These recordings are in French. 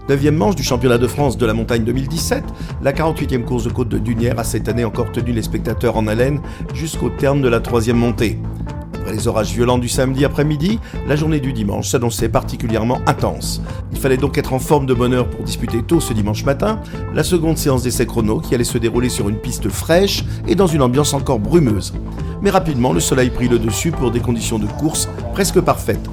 9e manche du championnat de France de la montagne 2017, la 48e course de côte de Dunières a cette année encore tenu les spectateurs en haleine jusqu'au terme de la 3e montée. Après les orages violents du samedi après-midi, la journée du dimanche s'annonçait particulièrement intense. Il fallait donc être en forme de bonne heure pour disputer tôt ce dimanche matin la seconde séance d'essai chrono qui allait se dérouler sur une piste fraîche et dans une ambiance encore brumeuse. Mais rapidement, le soleil prit le dessus pour des conditions de course presque parfaites.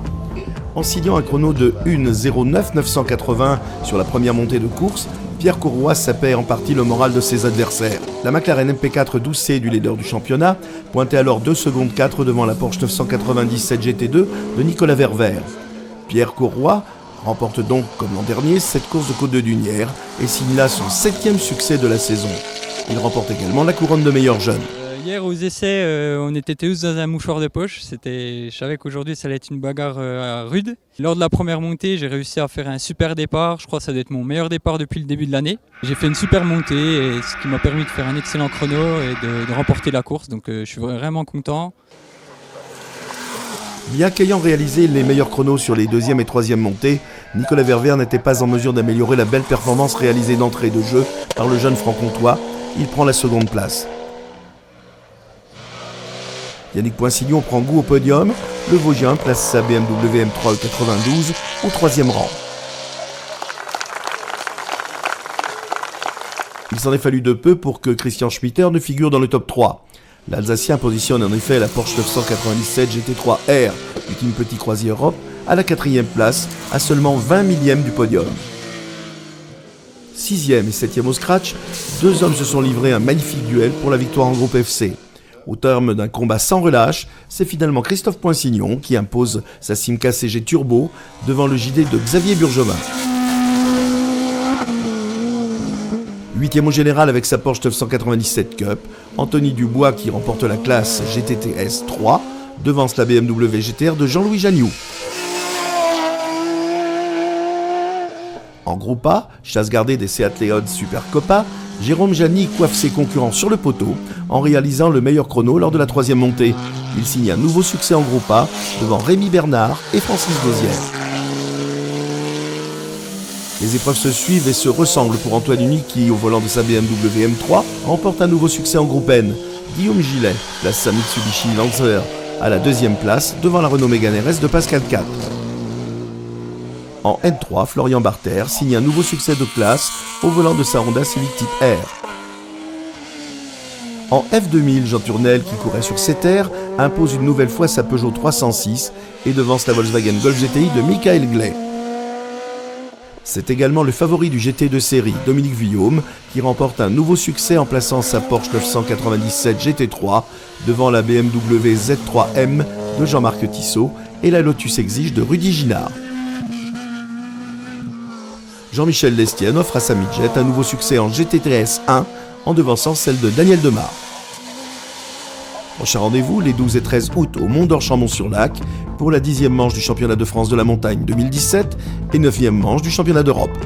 En signant un chrono de 1:09,980 sur la première montée de course, Pierre Courroy sapait en partie le moral de ses adversaires. La McLaren MP4 12C du leader du championnat pointait alors 2 secondes 4 devant la Porsche 997 GT2 de Nicolas Ververt. Pierre Courroy remporte donc, comme l'an dernier, cette course de côte de Dunières et signe là son 7e succès de la saison. Il remporte également la couronne de meilleur jeune. Hier aux essais, on était tous dans un mouchoir de poche. Je savais qu'aujourd'hui ça allait être une bagarre rude. Lors de la première montée, j'ai réussi à faire un super départ. Je crois que ça doit être mon meilleur départ depuis le début de l'année. J'ai fait une super montée, et ce qui m'a permis de faire un excellent chrono et de remporter la course. Donc je suis vraiment content. Bien qu'ayant réalisé les meilleurs chronos sur les 2e et 3e montées, Nicolas Ververt n'était pas en mesure d'améliorer la belle performance réalisée d'entrée de jeu par le jeune franc-comtois. Il prend la seconde place. Yannick Poinsignon prend goût au podium. Le Vosgien place sa BMW M3 E92 au 3e rang. Il s'en est fallu de peu pour que Christian Schmitter ne figure dans le top 3. L'Alsacien positionne en effet la Porsche 997 GT3 R du Team Petit Croisier Europe à la 4e place, à seulement 20 millièmes du podium. 6e et 7e au scratch, 2 hommes se sont livrés un magnifique duel pour la victoire en groupe FC. Au terme d'un combat sans relâche, c'est finalement Christophe Poinsignon qui impose sa Simca CG Turbo devant le JD de Xavier Burgevin. 8e au général avec sa Porsche 997 Cup, Anthony Dubois qui remporte la classe GTTS 3 devance la BMW GTR de Jean-Louis Jagnoux. En groupe A, chasse gardée des Seat Leon Super Copa, Jérôme Jani coiffe ses concurrents sur le poteau en réalisant le meilleur chrono lors de la 3e montée. Il signe un nouveau succès en groupe A devant Rémi Bernard et Francis Gauzière. Les épreuves se suivent et se ressemblent pour Antoine Uny qui, au volant de sa BMW M3, remporte un nouveau succès en groupe N. Guillaume Gillet place sa Mitsubishi Lancer à la 2e place devant la Renault Mégane RS de Pascal 4. En N3, Florian Barther signe un nouveau succès de classe au volant de sa Honda Civic Type R. En F2000, Jean Turnel, qui courait sur ses terres, impose une nouvelle fois sa Peugeot 306 et devance la Volkswagen Golf GTI de Michael Gley. C'est également le favori du GT de série, Dominique Vuillaume, qui remporte un nouveau succès en plaçant sa Porsche 997 GT3 devant la BMW Z3M de Jean-Marc Tissot et la Lotus Exige de Rudy Ginard. Jean-Michel Lestienne offre à sa Midjet un nouveau succès en GTTS 1 en devançant celle de Daniel Demar. Prochain rendez-vous les 12 et 13 août au Mont d'Or-Chambon-sur-Lac pour la 10e manche du championnat de France de la montagne 2017 et 9e manche du championnat d'Europe.